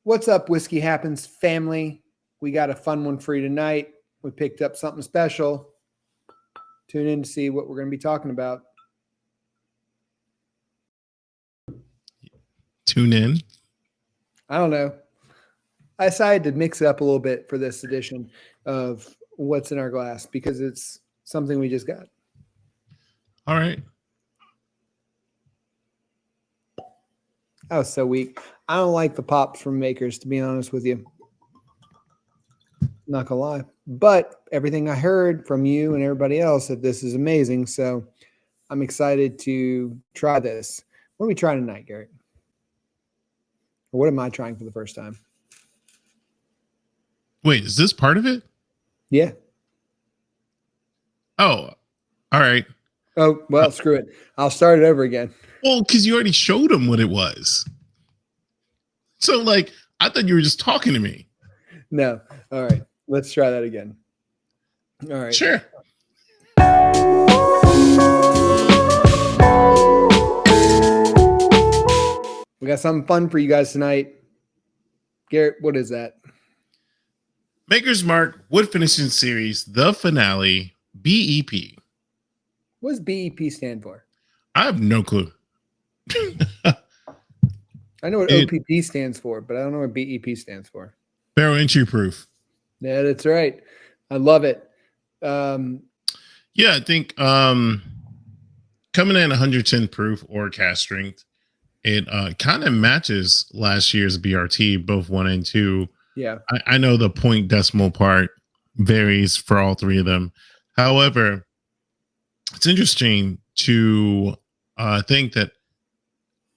What's up, Whiskey Happens family? We got a fun one for you tonight. We picked up something special. Tune in to see what we're going to be talking about. Tune in. I don't know. I decided to mix it up a little bit for this edition of What's in Our Glass because it's something we just got. All right. That was so weak. I don't like the pops from Makers, to be honest with you. Not gonna lie. But everything I heard from you and everybody else that this is amazing. So I'm excited to try this. What are we trying tonight, Garrett? Or what am I trying for the first time? Wait, is this part of it? Yeah. Oh, all right. Oh, well, screw it. I'll start it over again. Well, because you already showed him what it was. So, like, I thought you were just talking to me. No. All right. Let's try that again. All right. Sure. We got something fun for you guys tonight. Garrett, what is that? Maker's Mark Wood Finishing Series, the finale, BEP. What does BEP stand for? I have no clue. I know what OPP stands for, but I don't know what BEP stands for. Barrel entry proof. Yeah, that's right. I love it. Yeah, I think coming in 110 proof or cast strength, it kind of matches last year's BRT, both 1 and 2. Yeah. I know the point decimal part varies for all three of them. However, it's interesting to think that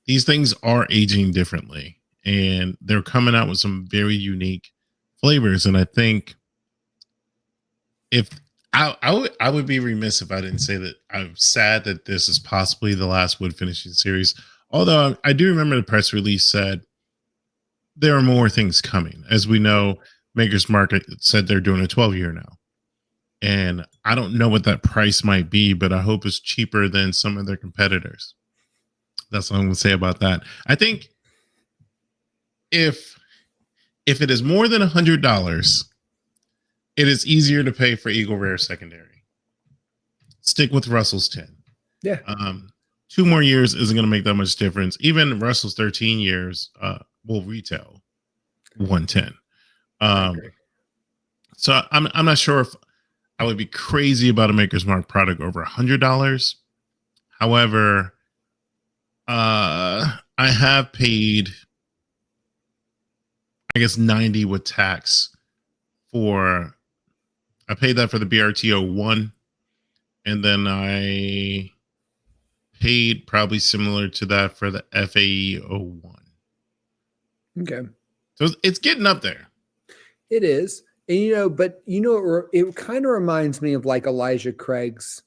these things are aging differently and they're coming out with some very unique flavors. And I think if I would be remiss if I didn't say that I'm sad that this is possibly the last wood finishing series. Although I do remember the press release said there are more things coming. As we know, Maker's Market said they're doing a 12-year now. And I don't know what that price might be, but I hope it's cheaper than some of their competitors. That's all I'm going to say about that. I think if it is more than $100, it is easier to pay for Eagle Rare Secondary. Stick with Russell's 10. Yeah. 2 more years isn't going to make that much difference. Even Russell's 13 years will retail 110. So I'm not sure if I would be crazy about a Maker's Mark product over $100. However, I have paid, I guess, 90 with tax for. I paid that for the BRT 01, and then I paid probably similar to that for the FAE 01. Okay. So it's getting up there. It is. And, it kind of reminds me of like Elijah Craig's,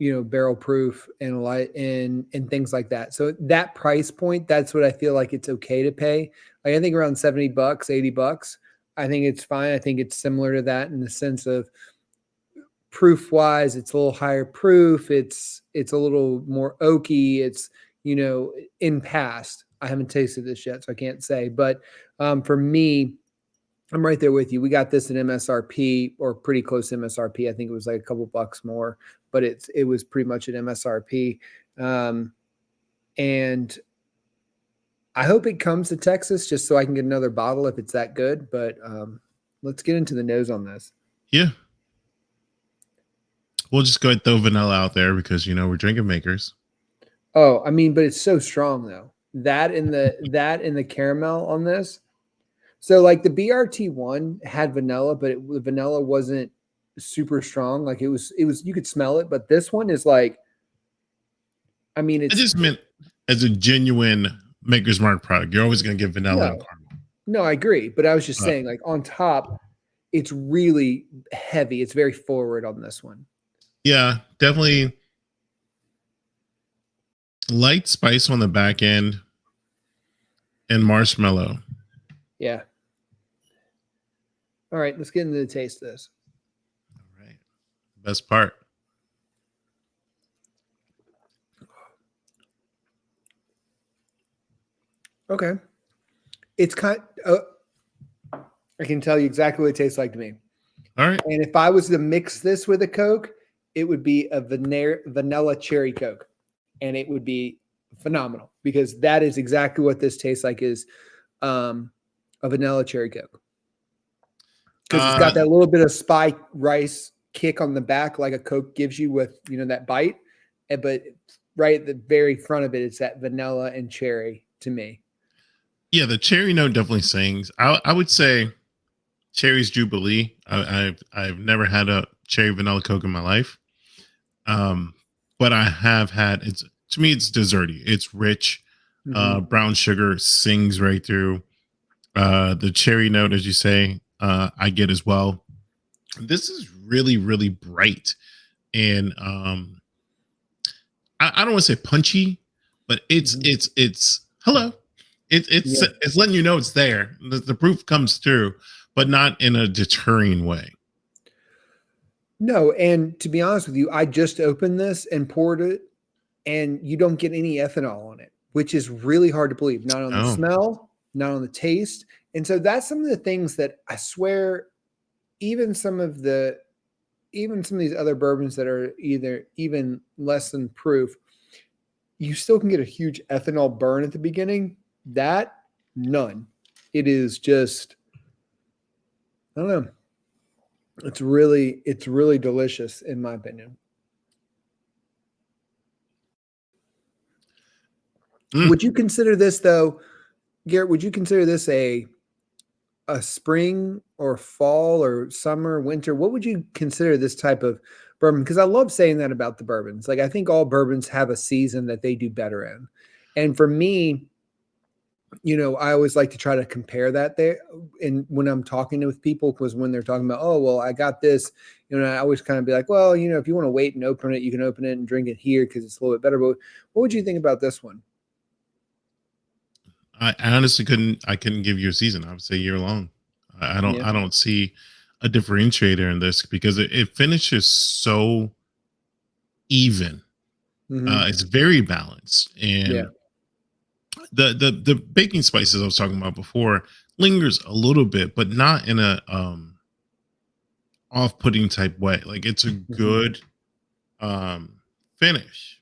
barrel proof and things like that. So that price point, that's what I feel like it's okay to pay. Like I think around $70, $80. I think it's fine. I think it's similar to that in the sense of proof wise, it's a little higher proof. It's a little more oaky. It's, in past. I haven't tasted this yet, so I can't say. But for me, I'm right there with you. We got this at MSRP or pretty close to MSRP. I think it was like a couple bucks more, but it was pretty much at MSRP. And I hope it comes to Texas just so I can get another bottle if it's that good. But let's get into the nose on this. Yeah. We'll just go ahead and throw vanilla out there because, we're drinking Makers. Oh, I mean, but it's so strong though. That and the caramel on this. So like the BRT one had vanilla, but the vanilla wasn't super strong. Like it was, you could smell it, but this one is like, I mean, it's. I just meant as a genuine Maker's Mark product, you're always going to get vanilla and caramel. No, I agree. But I was just saying, like on top, it's really heavy. It's very forward on this one. Yeah, definitely light spice on the back end and marshmallow. Yeah. All right, let's get into the taste of this. All right. Best part. Okay. It's kind I can tell you exactly what it tastes like to me. All right. And if I was to mix this with a Coke, it would be a vanilla cherry Coke. And it would be phenomenal because that is exactly what this tastes like is a vanilla cherry Coke. Because it's got that little bit of spiked rice kick on the back like a Coke gives you with, that bite. But right at the very front of it, it's that vanilla and cherry to me. Yeah, the cherry note definitely sings. I would say cherry's Jubilee. I've never had a cherry vanilla Coke in my life. But I have had it's to me it's desserty. It's rich. Brown sugar sings right through. The cherry note, as you say, I get as well. This is really, really bright. And I don't want to say punchy, but it's hello. It's letting you know it's there. The proof comes through, but not in a deterring way. No, and to be honest with you, I just opened this and poured it, and you don't get any ethanol on it, which is really hard to believe. Not on the smell, not on the taste. And so that's some of the things that I swear, even some of these other bourbons that are either even less than proof, you still can get a huge ethanol burn at the beginning. That none. It is just, I don't know. It's really delicious in my opinion. Would you consider this though, Garrett, would you consider this a spring or fall or summer, winter? What would you consider this type of bourbon? Because I love saying that about the bourbons. Like I think all bourbons have a season that they do better in. And for me, I always like to try to compare that there. And when I'm talking with people, because when they're talking about, oh, well, I got this, I always kind of be like, well, if you want to wait and open it, you can open it and drink it here because it's a little bit better. But what would you think about this one? I honestly couldn't give you a season. I would say year long. I don't see a differentiator in this because it finishes so even. It's very balanced, and the baking spices I was talking about before lingers a little bit, but not in a off-putting type way. Like it's a good finish.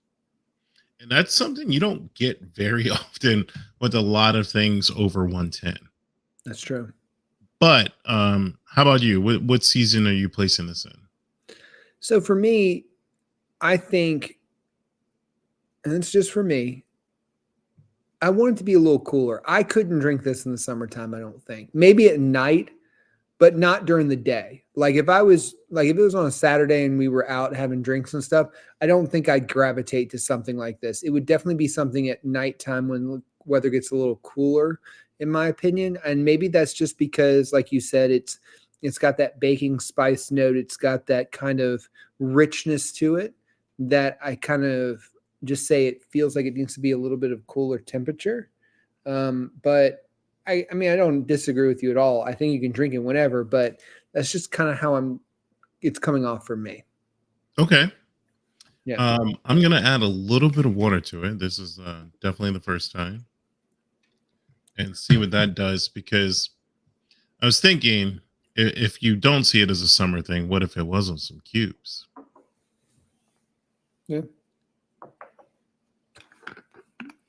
And that's something you don't get very often with a lot of things over 110. That's true. But how about you? What season are you placing this in? So for me, I think, and it's just for me, I want it to be a little cooler. I couldn't drink this in the summertime, I don't think. Maybe at night, but not during the day. Like if it was on a Saturday and we were out having drinks and stuff, I don't think I'd gravitate to something like this. It would definitely be something at nighttime when weather gets a little cooler, in my opinion. And maybe that's just because, like you said, it's got that baking spice note. It's got that kind of richness to it that I kind of just say it feels like it needs to be a little bit of cooler temperature. But I mean, I don't disagree with you at all. I think you can drink it whenever, but that's just kind of how it's coming off for me. Okay. Yeah. I'm going to add a little bit of water to it. This is definitely the first time. And see what that does, because I was thinking if you don't see it as a summer thing, what if it was on some cubes? Yeah.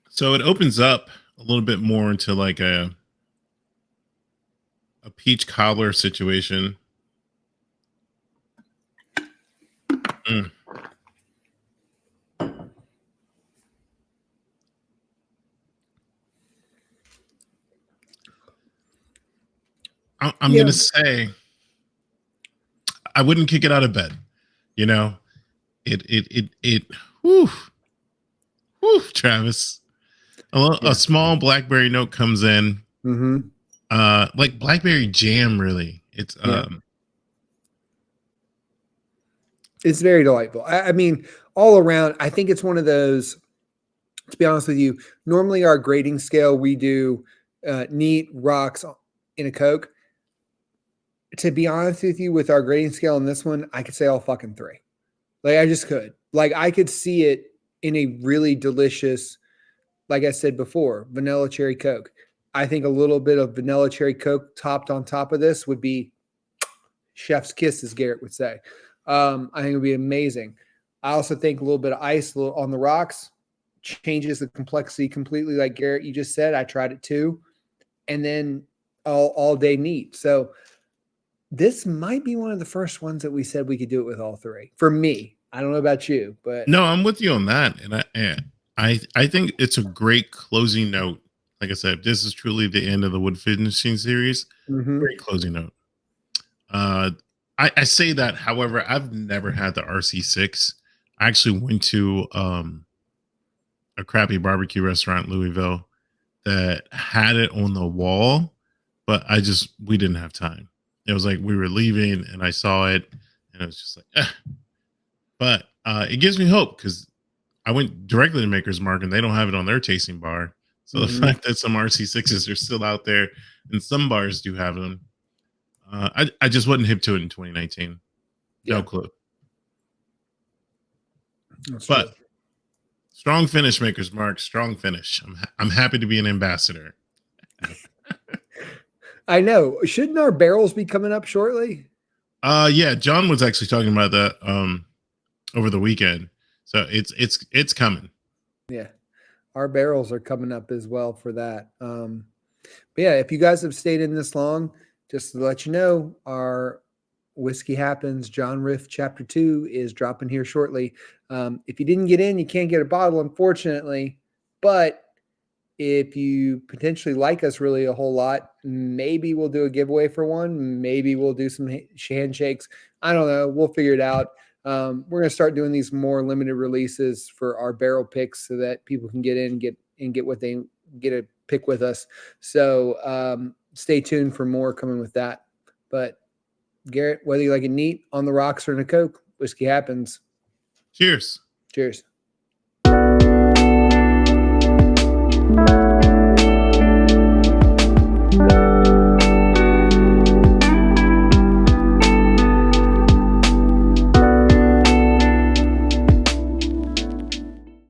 So it opens up a little bit more into like a peach cobbler situation. I'm gonna say I wouldn't kick it out of bed. Whew, Travis. A small blackberry note comes in. Like blackberry jam, really. It's very delightful. I mean, all around, I think it's one of those, to be honest with you, normally our grading scale, we do neat, rocks, in a Coke. To be honest with you, with our grading scale on this one, I could say all fucking 3. Like I just could. Like I could see it in a really delicious, like I said before, vanilla cherry Coke. I think a little bit of vanilla cherry Coke topped on top of this would be chef's kiss, as Garrett would say. I think it would be amazing. I also think a little bit of ice on the rocks changes the complexity completely. Like Garrett, you just said, I tried it too. And then all day neat. So this might be one of the first ones that we said we could do it with all three. For me, I don't know about you, but No, I'm with you on that, and I think it's a great closing note. Like I said, this is truly the end of the wood finishing series. mm-hmm. Great closing note. Uh, I say that, however, I've never had the RC6. I actually went to a crappy barbecue restaurant in Louisville that had it on the wall, but we didn't have time. It was like we were leaving and I saw it and I was just like, but it gives me hope because I went directly to Maker's Mark and they don't have it on their tasting bar. So the fact that some RC6s are still out there and some bars do have them, I just wasn't hip to it in 2019. No Yeah. clue. That's But true. strong finish, Maker's Mark. Strong finish. I'm happy to be an ambassador. I know. Shouldn't our barrels be coming up shortly? Yeah, John was actually talking about that over the weekend. So it's coming. Yeah. Our barrels are coming up as well for that. But yeah, if you guys have stayed in this long, just to let you know, our Whiskey Happens John Riff Chapter 2 is dropping here shortly. If you didn't get in, you can't get a bottle, unfortunately. But if you potentially like us really a whole lot, maybe we'll do a giveaway for one. Maybe we'll do some handshakes. I don't know. We'll figure it out. We're going to start doing these more limited releases for our barrel picks so that people can get in and get what they get a pick with us. So stay tuned for more coming with that. But Garrett, whether you like it neat, on the rocks, or in a Coke, Whiskey Happens. Cheers. Cheers.